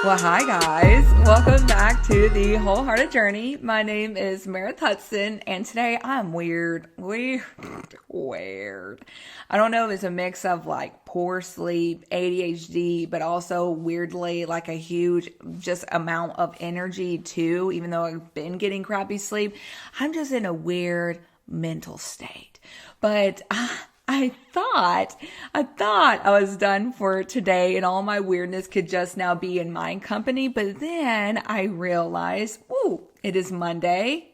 Well, hi guys. Welcome back to the Wholehearted Journey. My name is Meredith Hudson, and today I'm weird. I don't know if it's a mix of like poor sleep, ADHD, but also weirdly like a huge just amount of energy too, even though I've been getting crappy sleep. I'm just in a weird mental state. But I thought I was done for today and all my weirdness could just now be in my company. But then I realized, it is Monday,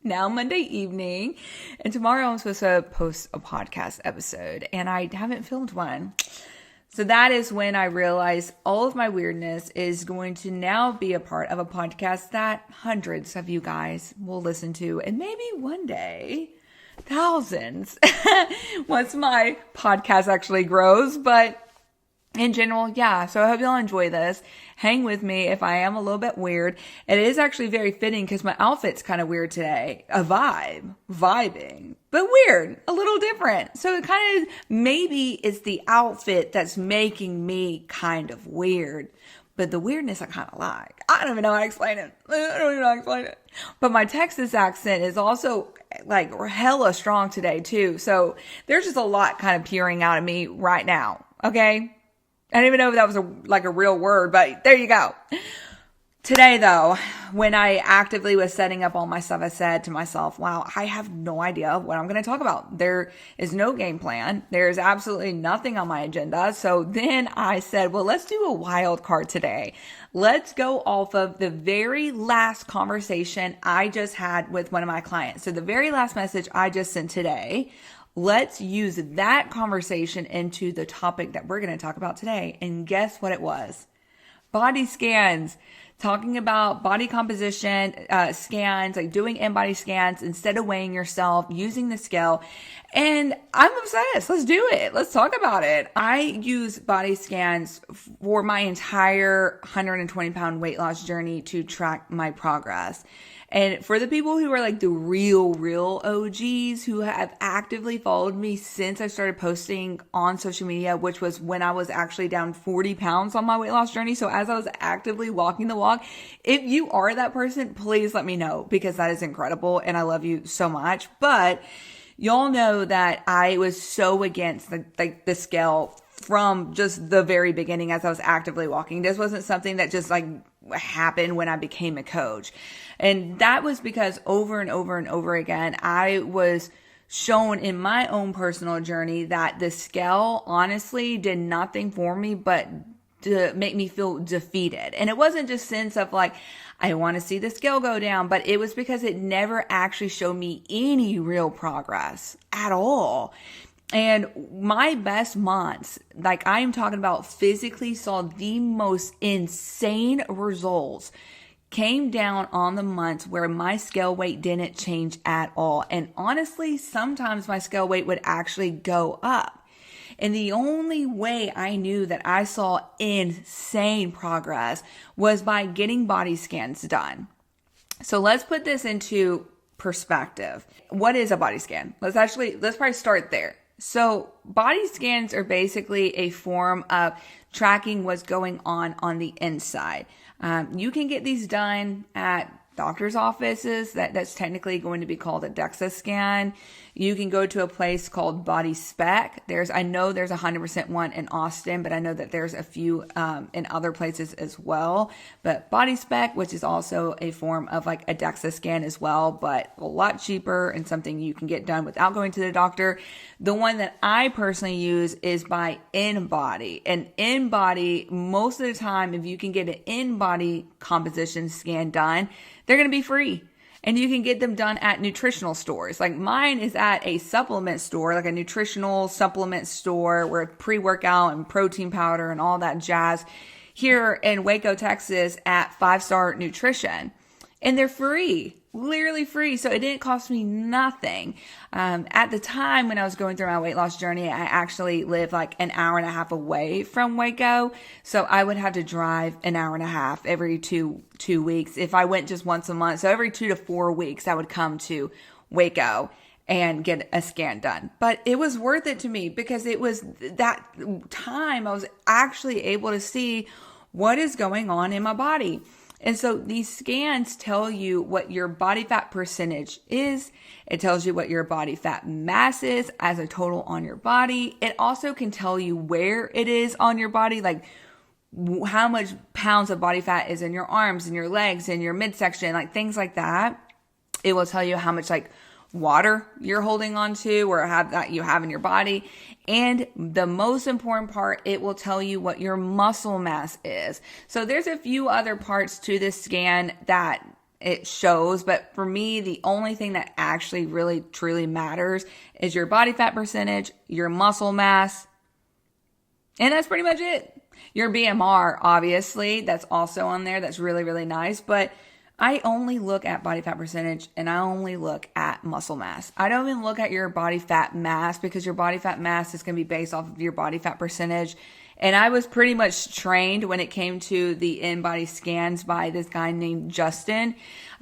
now Monday evening, and tomorrow I'm supposed to post a podcast episode and I haven't filmed one. So that is when I realized all of my weirdness is going to now be a part of a podcast that hundreds of you guys will listen to, and maybe one day thousands once my podcast actually grows. But in general, yeah. So I hope y'all enjoy this. Hang with me if I am a little bit weird. It is actually very fitting because my outfit's kind of weird today. Vibing, but weird, a little different. So it kind of, maybe it's the outfit that's making me kind of weird. But the weirdness I kind of like. I don't even know how to explain it. But my Texas accent is also like hella strong today too. So there's just a lot kind of peering out of me right now. Okay. I don't even know if that was a real word, but there you go. Today though, when I actively was setting up all my stuff, I said to myself, wow, I have no idea what I'm going to talk about. There is no game plan. There's absolutely nothing on my agenda. So then I said, well, let's do a wild card today. Let's go off of the very last conversation I just had with one of my clients. So the very last message I just sent today, let's use that conversation into the topic that we're going to talk about today. And guess what it was? Body scans. Talking about body composition scans, like doing in-body scans instead of weighing yourself, using the scale. And I'm obsessed. Let's do it. Let's talk about it. I use body scans for my entire 120-pound weight loss journey to track my progress. And for the people who are like the real OGs who have actively followed me since I started posting on social media, which was when I was actually down 40 pounds on my weight loss journey. So as I was actively walking the walk, if you are that person, please let me know because that is incredible and I love you so much. But y'all know that I was so against the scale from just the very beginning as I was actively walking. This wasn't something that just like happened when I became a coach. And that was because over and over again, I was shown in my own personal journey that the scale honestly did nothing for me but to make me feel defeated. And it wasn't just sense of like, I want to see the scale go down, but it was because it never actually showed me any real progress at all. And my best months, like I am talking about physically saw the most insane results, came down on the months where my scale weight didn't change at all. And honestly, sometimes my scale weight would actually go up. And the only way I knew that I saw insane progress was by getting body scans done. So let's put this into perspective. What is a body scan? Let's probably start there. So body scans are basically a form of tracking what's going on the inside. You can get these done at doctor's offices. That's technically going to be called a DEXA scan. You can go to a place called Body Spec. I know there's 100% one in Austin, but I know that there's a few in other places as well. But Body Spec, which is also a form of like a DEXA scan as well, but a lot cheaper and something you can get done without going to the doctor. The one that I personally use is by InBody. And InBody, most of the time, if you can get an InBody composition scan done, they're going to be free. And you can get them done at nutritional stores. Like mine is at a supplement store, like a nutritional supplement store where pre-workout and protein powder and all that jazz here in Waco, Texas at 5 Star Nutrition. And they're free, literally free. So it didn't cost me nothing. At the time when I was going through my weight loss journey, I actually lived like an hour and a half away from Waco. So I would have to drive an hour and a half every two weeks if I went just once a month. So every 2 to 4 weeks, I would come to Waco and get a scan done. But it was worth it to me because it was that time I was actually able to see what is going on in my body. And so these scans tell you what your body fat percentage is. It tells you what your body fat mass is as a total on your body. It also can tell you where it is on your body, like how much pounds of body fat is in your arms and your legs and your midsection, like things like that. It will tell you how much like water you're holding on to or you have in your body. And the most important part, it will tell you what your muscle mass is. So there's a few other parts to this scan that it shows, but for me, the only thing that actually really truly matters is your body fat percentage, your muscle mass, and that's pretty much it. Your BMR, obviously, that's also on there. That's really, really nice. But I only look at body fat percentage and I only look at muscle mass. I don't even look at your body fat mass because your body fat mass is going to be based off of your body fat percentage. And I was pretty much trained when it came to the in-body scans by this guy named Justin.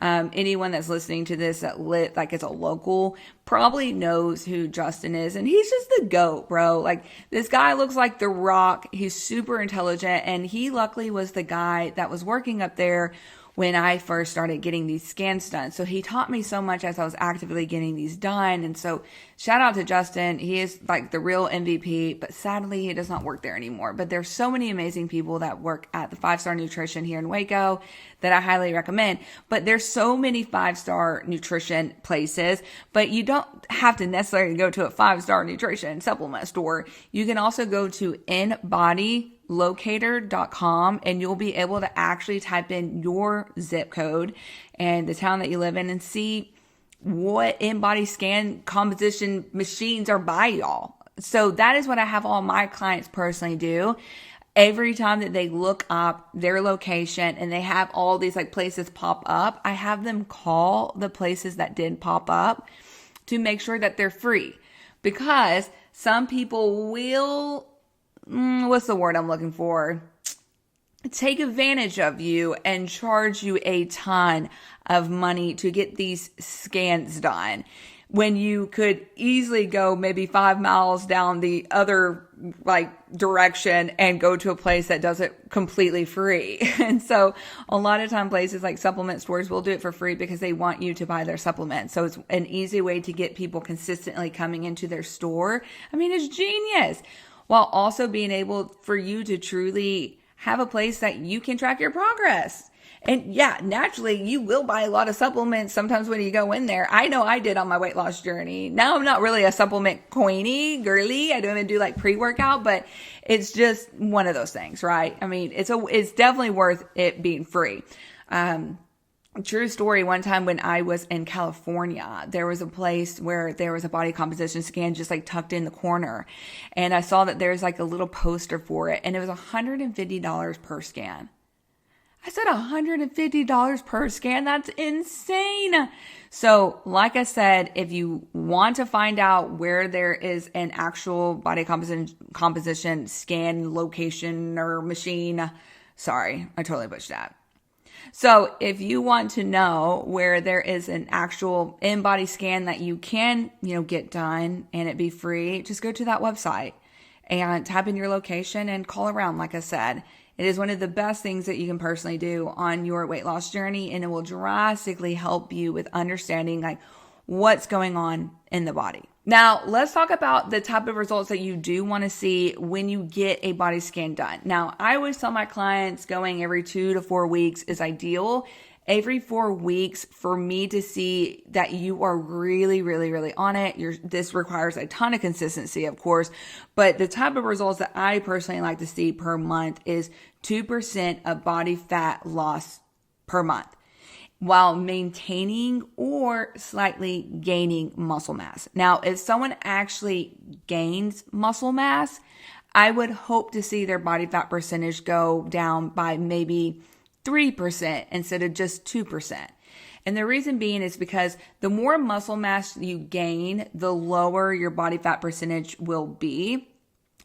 Anyone that's listening to this that like is a local probably knows who Justin is. And he's just the GOAT, bro. Like this guy looks like The Rock. He's super intelligent. And he luckily was the guy that was working up there when I first started getting these scans done. So he taught me so much as I was actively getting these done. And so shout out to Justin. He is like the real MVP, but sadly he does not work there anymore. But there's so many amazing people that work at the 5-Star Nutrition here in Waco that I highly recommend. But there's so many 5-star nutrition places, but you don't have to necessarily go to a 5-star nutrition supplement store. You can also go to inbodylocator.com and you'll be able to actually type in your zip code and the town that you live in and see what in-body scan composition machines are by y'all. So that is what I have all my clients personally do. Every time that they look up their location and they have all these like places pop up, I have them call the places that did pop up to make sure that they're free, because some people will, what's the word I'm looking for? Take advantage of you and charge you a ton of money to get these scans done when you could easily go maybe 5 miles down the other like direction and go to a place that does it completely free. And so a lot of time places like supplement stores will do it for free because they want you to buy their supplements. So it's an easy way to get people consistently coming into their store. I mean, it's genius, while also being able for you to truly have a place that you can track your progress. And yeah, naturally, you will buy a lot of supplements sometimes when you go in there. I know I did on my weight loss journey. Now I'm not really a supplement queenie, girly. I don't even do like pre-workout, but it's just one of those things, right? I mean, it's definitely worth it being free. True story. One time when I was in California, there was a place where there was a body composition scan just like tucked in the corner. And I saw that there's like a little poster for it and it was $150 per scan. I said $150 per scan. That's insane. So like I said, if you want to find out where there is an actual body composition scan location or machine, sorry, I totally butchered that. So if you want to know where there is an actual in-body scan that you can, get done and it be free, just go to that website and type in your location and call around. Like I said, it is one of the best things that you can personally do on your weight loss journey, and it will drastically help you with understanding like what's going on in the body. Now, let's talk about the type of results that you do want to see when you get a body scan done. Now, I always tell my clients going every 2 to 4 weeks is ideal. Every 4 weeks for me to see that you are really, really, really on it. This requires a ton of consistency, of course, but the type of results that I personally like to see per month is 2% of body fat loss per month, while maintaining or slightly gaining muscle mass. Now, if someone actually gains muscle mass, I would hope to see their body fat percentage go down by maybe 3% instead of just 2%. And the reason being is because the more muscle mass you gain, the lower your body fat percentage will be,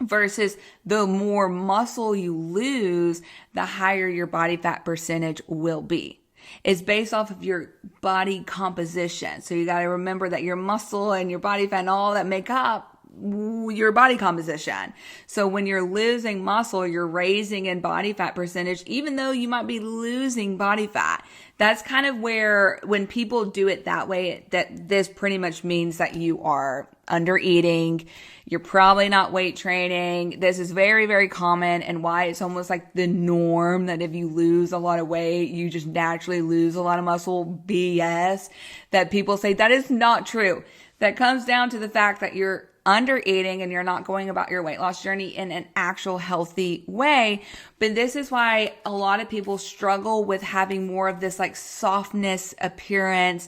versus the more muscle you lose, the higher your body fat percentage will be. It's based off of your body composition. So you got to remember that your muscle and your body fat and all that make up your body composition. So when you're losing muscle, you're raising in body fat percentage, even though you might be losing body fat. That's kind of where, when people do it that way, that this pretty much means that you are under eating. You're probably not weight training. This is very, very common, and why it's almost like the norm that if you lose a lot of weight, you just naturally lose a lot of muscle. BS. That people say that is not true. That comes down to the fact that you're under eating and you're not going about your weight loss journey in an actual healthy way. But this is why a lot of people struggle with having more of this like softness appearance.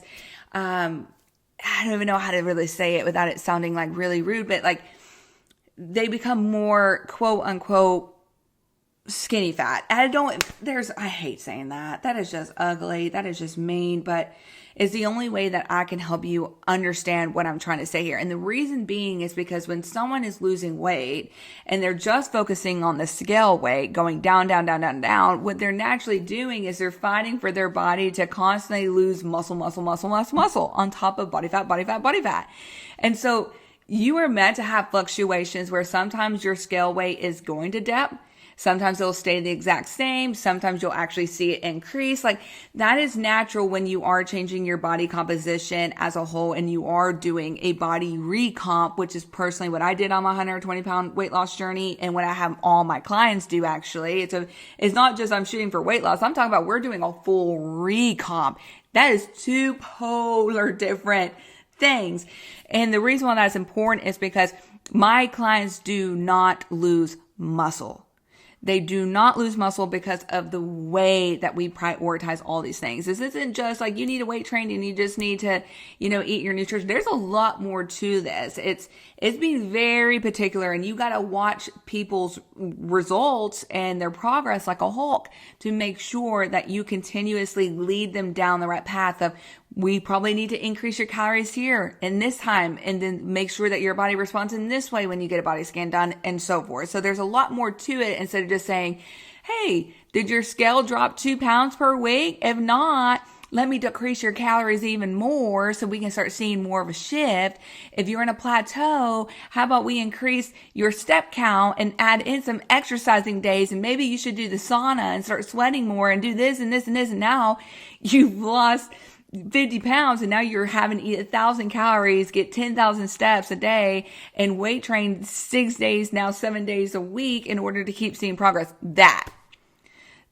I don't even know how to really say it without it sounding like really rude, but like they become more quote unquote skinny fat. I hate saying that. That is just ugly. That is just mean, but it's the only way that I can help you understand what I'm trying to say here. And the reason being is because when someone is losing weight and they're just focusing on the scale weight, going down, down, down, down, down, what they're naturally doing is they're fighting for their body to constantly lose muscle on top of body fat. And so you are meant to have fluctuations where sometimes your scale weight is going to dip. Sometimes it'll stay the exact same. Sometimes you'll actually see it increase. Like that is natural when you are changing your body composition as a whole and you are doing a body recomp, which is personally what I did on my 120 pound weight loss journey and what I have all my clients do actually. It's not just I'm shooting for weight loss. I'm talking about we're doing a full recomp. That is two polar different things. And the reason why that's important is because my clients do not lose muscle. They do not lose muscle because of the way that we prioritize all these things. This isn't just like you need to weight train and you just need to, eat your nutrition. There's a lot more to this. It's being very particular, and you got to watch people's results and their progress like a hawk to make sure that you continuously lead them down the right path of, we probably need to increase your calories here and this time, and then make sure that your body responds in this way when you get a body scan done, and so forth. So there's a lot more to it instead of just saying, hey, did your scale drop 2 pounds per week? If not, let me decrease your calories even more so we can start seeing more of a shift. If you're in a plateau, how about we increase your step count and add in some exercising days, and maybe you should do the sauna and start sweating more and do this and this and this, and now you've lost 50 pounds and now you're having to eat 1,000 calories, get 10,000 steps a day, and weight train 6 days, now 7 days a week in order to keep seeing progress.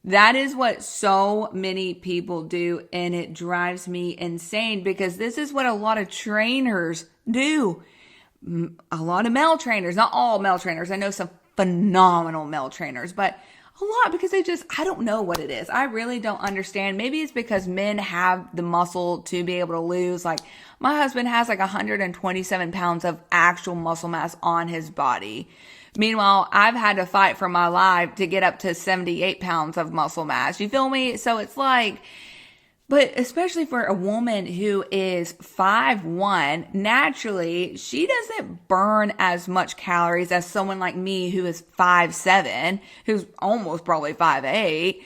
That is what so many people do, and it drives me insane because this is what a lot of trainers do. A lot of male trainers, not all male trainers. I know some phenomenal male trainers, but a lot, because I don't know what it is. I really don't understand. Maybe it's because men have the muscle to be able to lose. Like my husband has like 127 pounds of actual muscle mass on his body. Meanwhile, I've had to fight for my life to get up to 78 pounds of muscle mass. You feel me? So it's like, but especially for a woman who is 5'1", naturally, she doesn't burn as much calories as someone like me who is 5'7", who's almost probably 5'8",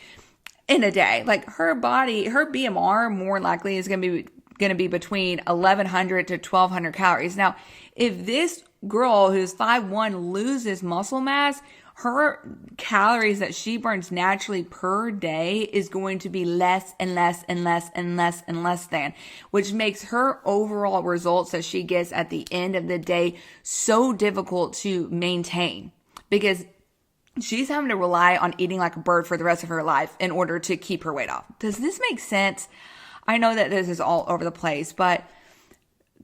in a day. Like her body, her BMR more likely is going to be between 1,100 to 1,200 calories. Now, if this girl who's 5'1" loses muscle mass, her calories that she burns naturally per day is going to be less and less and less and less and less than, which makes her overall results that she gets at the end of the day so difficult to maintain because she's having to rely on eating like a bird for the rest of her life in order to keep her weight off. Does this make sense? I know that this is all over the place, but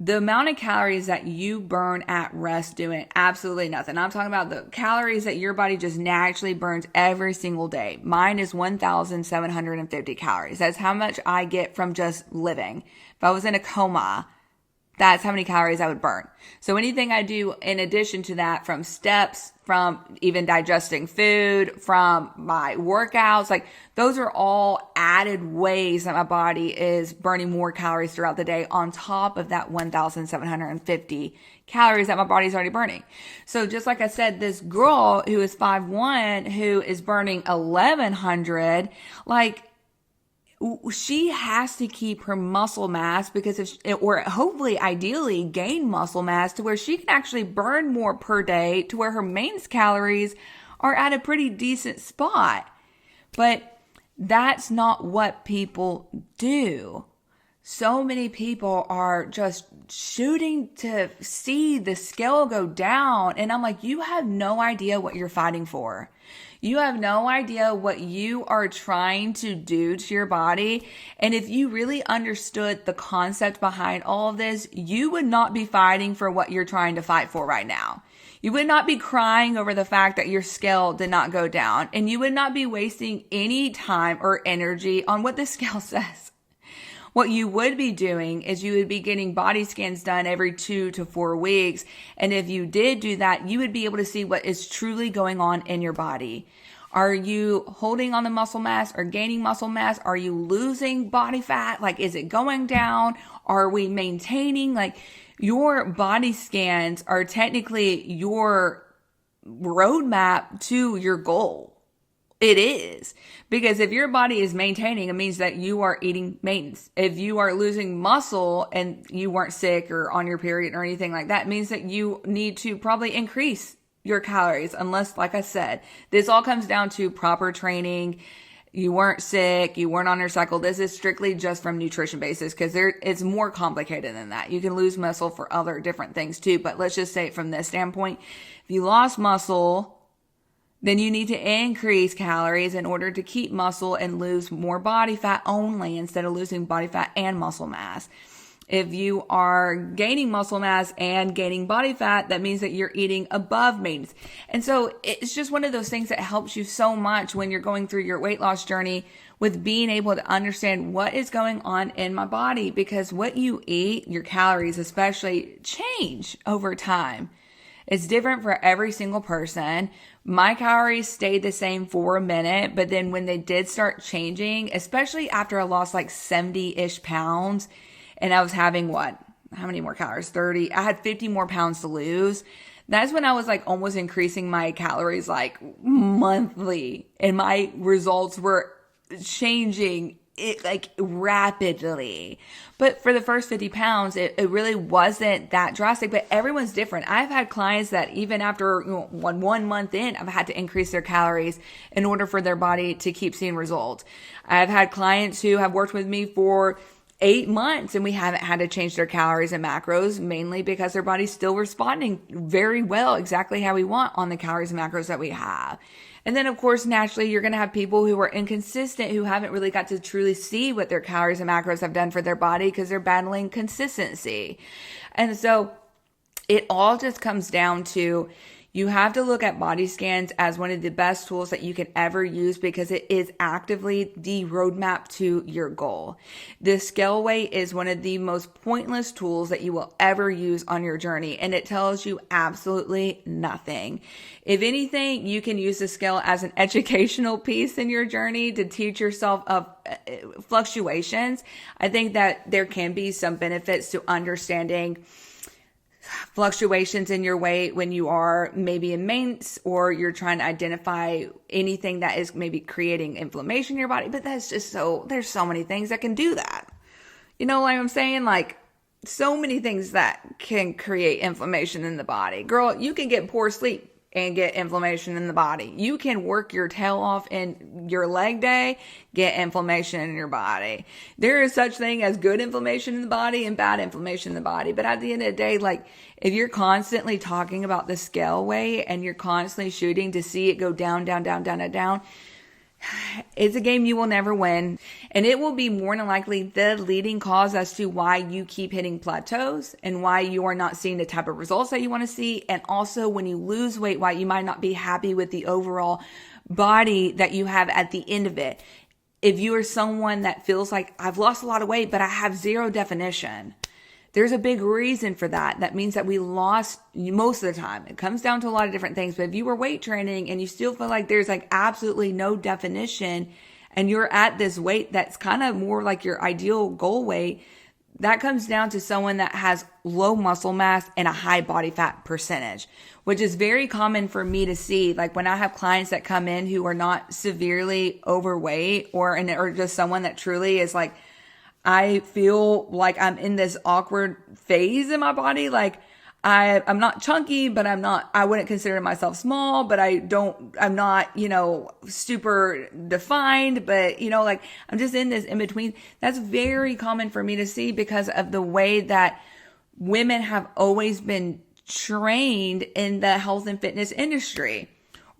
the amount of calories that you burn at rest doing absolutely nothing. I'm talking about the calories that your body just naturally burns every single day. Mine is 1,750 calories. That's how much I get from just living. If I was in a coma, that's how many calories I would burn. So anything I do in addition to that, from steps, from even digesting food, from my workouts, like those are all added ways that my body is burning more calories throughout the day on top of that 1,750 calories that my body's already burning. So just like I said, this girl who is 5'1", who is burning 1,100, like she has to keep her muscle mass because or hopefully ideally gain muscle mass to where she can actually burn more per day to where her maintenance calories are at a pretty decent spot. But that's not what people do. So many people are just shooting to see the scale go down. And I'm like, you have no idea what you're fighting for. You have no idea what you are trying to do to your body. And if you really understood the concept behind all of this, you would not be fighting for what you're trying to fight for right now. You would not be crying over the fact that your scale did not go down. And you would not be wasting any time or energy on what the scale says. What you would be doing is you would be getting body scans done every 2 to 4 weeks. And if you did do that, you would be able to see what is truly going on in your body. Are you holding on the muscle mass or gaining muscle mass? Are you losing body fat? Like, is it going down? Are we maintaining? Like, your body scans are technically your roadmap to your goal. It is. Because if your body is maintaining, it means that you are eating maintenance. If you are losing muscle and you weren't sick or on your period or anything like that, it means that you need to probably increase your calories. Unless, like I said, this all comes down to proper training. You weren't sick. You weren't on your cycle. This is strictly just from nutrition basis because it's more complicated than that. You can lose muscle for other different things too. But let's just say it from this standpoint. If you lost muscle, then you need to increase calories in order to keep muscle and lose more body fat only instead of losing body fat and muscle mass. If you are gaining muscle mass and gaining body fat, that means that you're eating above maintenance. And so it's just one of those things that helps you so much when you're going through your weight loss journey with being able to understand what is going on in my body, because what you eat, your calories especially, change over time. It's different for every single person. My calories stayed the same for a minute, but then when they did start changing, especially after I lost like 70-ish pounds, and I was having how many more calories? 30. I had 50 more pounds to lose. That's when I was like almost increasing my calories like monthly, and my results were changing it like rapidly. But for the first 50 pounds, it really wasn't that drastic, but everyone's different. I've had clients that even after 1 month in, I've had to increase their calories in order for their body to keep seeing results. I've had clients who have worked with me for 8 months and we haven't had to change their calories and macros, mainly because their body's still responding very well, exactly how we want on the calories and macros that we have. And then, of course, naturally, you're going to have people who are inconsistent, who haven't really got to truly see what their calories and macros have done for their body because they're battling consistency. And so it all just comes down to, you have to look at body scans as one of the best tools that you can ever use because it is actively the roadmap to your goal. The scale weight is one of the most pointless tools that you will ever use on your journey, and it tells you absolutely nothing. If anything, you can use the scale as an educational piece in your journey to teach yourself of fluctuations. I think that there can be some benefits to understanding fluctuations in your weight when you are maybe in maintenance or you're trying to identify anything that is maybe creating inflammation in your body. But that's just there's so many things that can do that. You know what I'm saying? Like, so many things that can create inflammation in the body. Girl, you can get poor sleep and get inflammation in the body. You can work your tail off in your leg day, get inflammation in your body. There is such thing as good inflammation in the body and bad inflammation in the body. But at the end of the day, like, if you're constantly talking about the scale weight and you're constantly shooting to see it go down, down, down, down, and down, it's a game you will never win. And it will be more than likely the leading cause as to why you keep hitting plateaus and why you are not seeing the type of results that you want to see. And also when you lose weight, why you might not be happy with the overall body that you have at the end of it. If you are someone that feels like, I've lost a lot of weight, but I have zero definition, there's a big reason for that. That means that we lost most of the time. It comes down to a lot of different things. But if you were weight training and you still feel like there's like absolutely no definition and you're at this weight that's kind of more like your ideal goal weight, that comes down to someone that has low muscle mass and a high body fat percentage, which is very common for me to see. Like when I have clients that come in who are not severely overweight or just someone that truly is like, I feel like I'm in this awkward phase in my body. Like I'm not chunky, but I wouldn't consider myself small, but I'm not, super defined, but like I'm just in this in between. That's very common for me to see because of the way that women have always been trained in the health and fitness industry.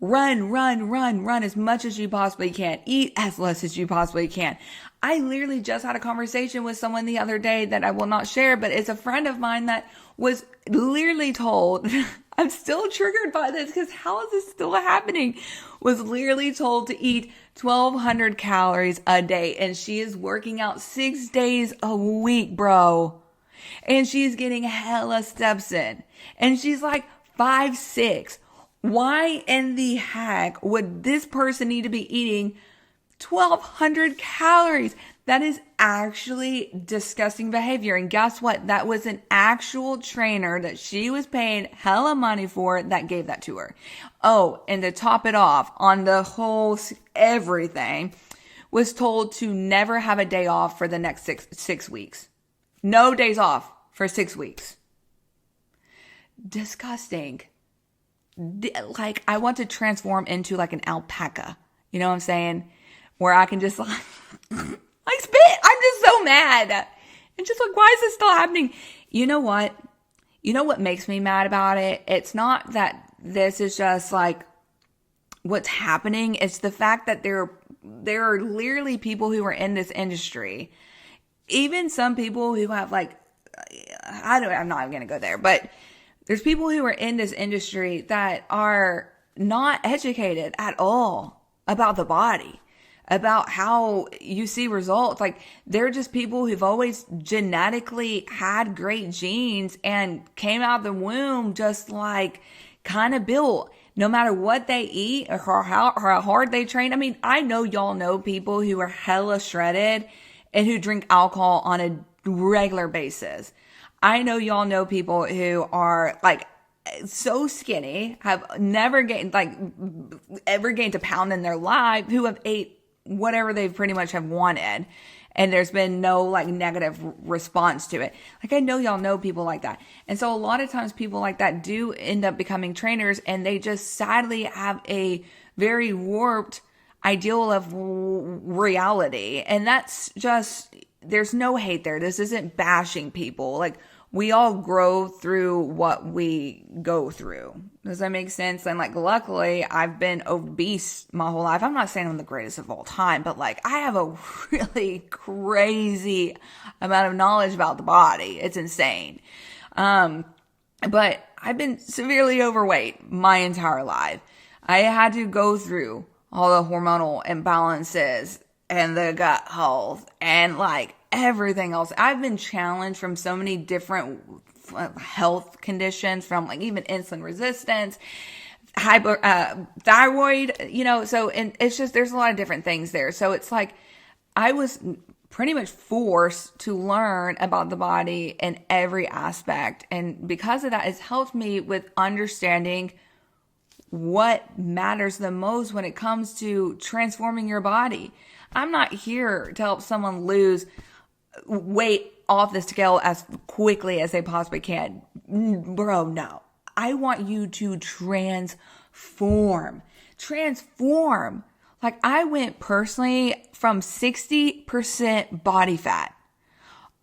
Run as much as you possibly can. Eat as less as you possibly can. I literally just had a conversation with someone the other day that I will not share, but it's a friend of mine that was literally told, I'm still triggered by this because how is this still happening? Was literally told to eat 1,200 calories a day, and she is working out 6 days a week, bro. And she's getting hella steps in. And she's like 5'6". Why in the heck would this person need to be eating 1,200 calories? That is actually disgusting behavior. And guess what? That was an actual trainer that she was paying hella money for that gave that to her. Oh, and to top it off on the whole everything, was told to never have a day off for the next six weeks. No days off for 6 weeks. Disgusting. Like, I want to transform into like an alpaca. You know what I'm saying? Where I can just like spit. I'm just so mad. And just like, why is this still happening? You know what? You know what makes me mad about it? It's not that this is just like what's happening. It's the fact that there are literally people who are in this industry. Even some people who have like, I'm not even going to go there, but there's people who are in this industry that are not educated at all about the body, about how you see results. Like they're just people who've always genetically had great genes and came out of the womb just like kind of built. No matter what they eat or how hard they train. I mean, I know y'all know people who are hella shredded and who drink alcohol on a regular basis. I know y'all know people who are like so skinny, have never gained ever gained a pound in their life, who have ate whatever they pretty much have wanted. And there's been no like negative response to it. Like I know y'all know people like that. And so a lot of times people like that do end up becoming trainers, and they just sadly have a very warped ideal of reality. And that's just, there's no hate there. This isn't bashing people. Like we all grow through what we go through. Does that make sense? And like, luckily I've been obese my whole life. I'm not saying I'm the greatest of all time, but like I have a really crazy amount of knowledge about the body. It's insane. But I've been severely overweight my entire life. I had to go through all the hormonal imbalances and the gut health and like everything else. I've been challenged from so many different health conditions, from like even insulin resistance, thyroid, so, and it's just, there's a lot of different things there. So it's like, I was pretty much forced to learn about the body in every aspect. And because of that, it's helped me with understanding what matters the most when it comes to transforming your body. I'm not here to help someone lose weight off the scale as quickly as they possibly can. Bro, no. I want you to transform. Like I went personally from 60% body fat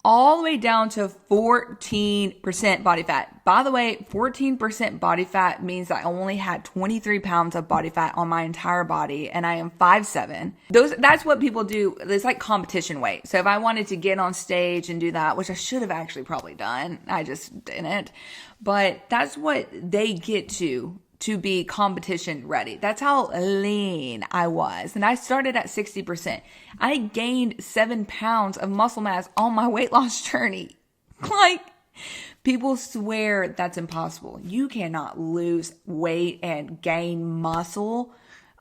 all the way down to 14% body fat. By the way, 14% body fat means I only had 23 pounds of body fat on my entire body, and I am 5'7". That's what people do. It's like competition weight. So if I wanted to get on stage and do that, which I should have actually probably done, I just didn't. But that's what they get to be competition ready. That's how lean I was. And I started at 60%. I gained 7 pounds of muscle mass on my weight loss journey. Like, people swear that's impossible. You cannot lose weight and gain muscle.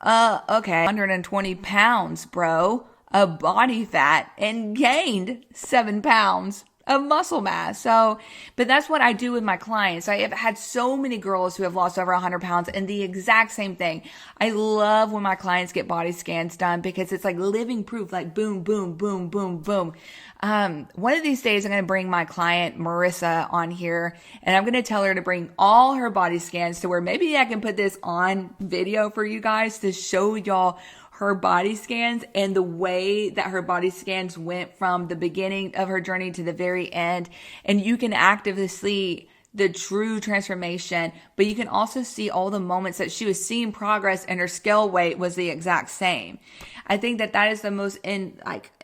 Okay, 120 pounds, bro, of body fat, and gained 7 pounds of muscle mass. So, but that's what I do with my clients. I have had so many girls who have lost over 100 pounds, and the exact same thing. I love when my clients get body scans done because it's like living proof, like boom, boom, boom, boom, boom. One of these days I'm going to bring my client Marissa on here, and I'm going to tell her to bring all her body scans to where maybe I can put this on video for you guys to show y'all her body scans and the way that her body scans went from the beginning of her journey to the very end. And you can actively see the true transformation, but you can also see all the moments that she was seeing progress and her scale weight was the exact same. I think that that is the most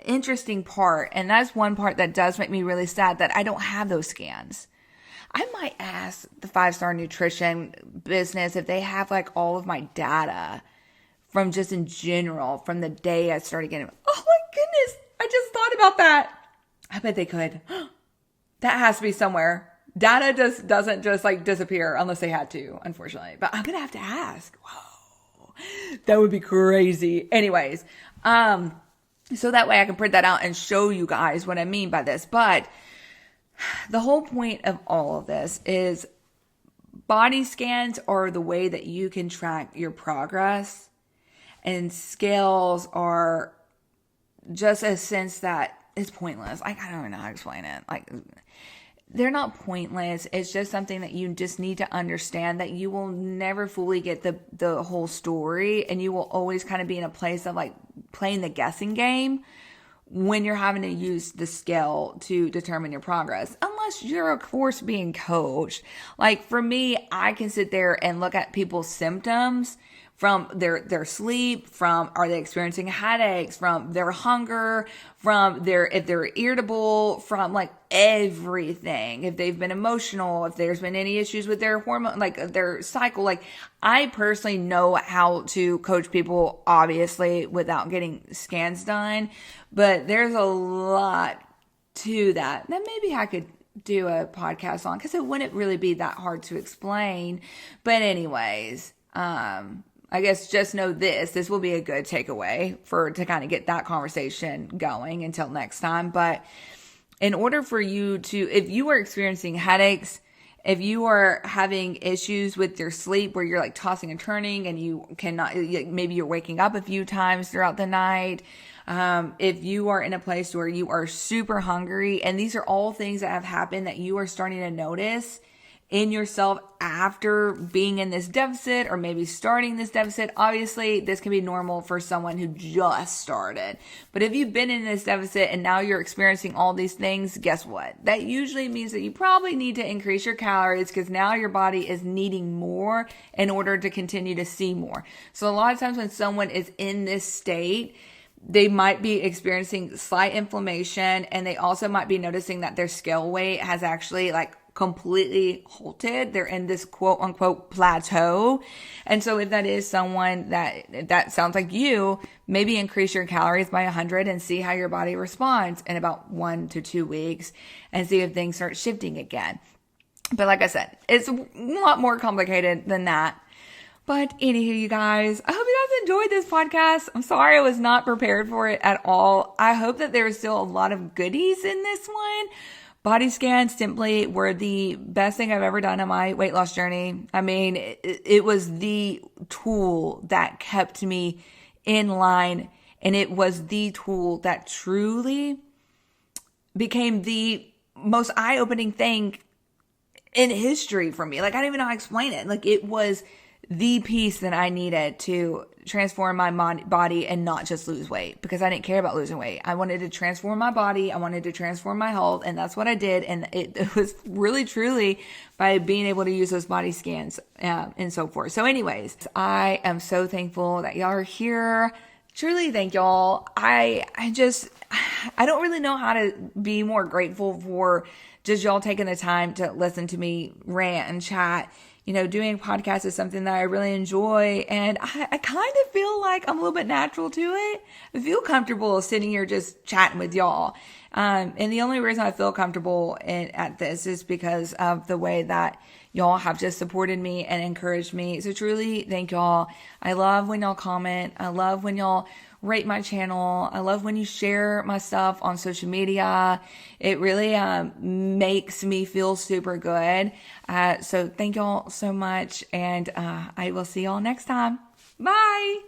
interesting part. And that's one part that does make me really sad that I don't have those scans. I might ask the 5-Star Nutrition business if they have like all of my data from just in general, from the day I started getting, oh my goodness, I just thought about that. I bet they could. That has to be somewhere. Data just doesn't just like disappear unless they had to, unfortunately. But I'm going to have to ask. Whoa, that would be crazy. Anyways, so that way I can print that out and show you guys what I mean by this. But the whole point of all of this is body scans are the way that you can track your progress. And scales are just a sense that it's pointless. Like, I don't even know how to explain it. Like, they're not pointless. It's just something that you just need to understand that you will never fully get the whole story. And you will always kind of be in a place of like playing the guessing game when you're having to use the scale to determine your progress. Unless you're, of course, being coached. Like, for me, I can sit there and look at people's symptoms from their sleep, from are they experiencing headaches, from their hunger, from if they're irritable, from like everything. If they've been emotional, if there's been any issues with their hormone, like their cycle. Like, I personally know how to coach people, obviously, without getting scans done. But there's a lot to that maybe I could do a podcast on, because it wouldn't really be that hard to explain. But anyways, I guess just know this will be a good takeaway to kind of get that conversation going until next time. But in order for you to, if you are experiencing headaches, if you are having issues with your sleep where you're like tossing and turning and you cannot, maybe you're waking up a few times throughout the night, if you are in a place where you are super hungry, and these are all things that have happened that you are starting to notice in yourself after being in this deficit or maybe starting this deficit. Obviously, this can be normal for someone who just started. But if you've been in this deficit and now you're experiencing all these things, guess what? That usually means that you probably need to increase your calories, because now your body is needing more in order to continue to see more. So a lot of times when someone is in this state, they might be experiencing slight inflammation, and they also might be noticing that their scale weight has actually like completely halted. They're in this quote unquote plateau. And so if that is someone that sounds like you, maybe increase your calories by 100 and see how your body responds in about 1 to 2 weeks, and see if things start shifting again. But like I said, it's a lot more complicated than that. But anywho, you guys, I hope you guys enjoyed this podcast. I'm sorry I was not prepared for it at all. I hope that there was still a lot of goodies in this one. Body scans simply were the best thing I've ever done on my weight loss journey. I mean, it was the tool that kept me in line, and it was the tool that truly became the most eye-opening thing in history for me. Like, I don't even know how to explain it. Like, it was the piece that I needed to transform my body and not just lose weight, because I didn't care about losing weight. I wanted to transform my body. I wanted to transform my health, and that's what I did. And it was really, truly by being able to use those body scans and so forth. So anyways, I am so thankful that y'all are here. Truly thank y'all. I don't really know how to be more grateful for just y'all taking the time to listen to me rant and chat. You know, doing podcasts is something that I really enjoy, and I kind of feel like I'm a little bit natural to it. I feel comfortable sitting here just chatting with y'all. And the only reason I feel comfortable at this is because of the way that y'all have just supported me and encouraged me. So truly, thank y'all. I love when y'all comment. I love when y'all rate my channel. I love when you share my stuff on social media. It really makes me feel super good. So thank y'all so much. And I will see y'all next time. Bye.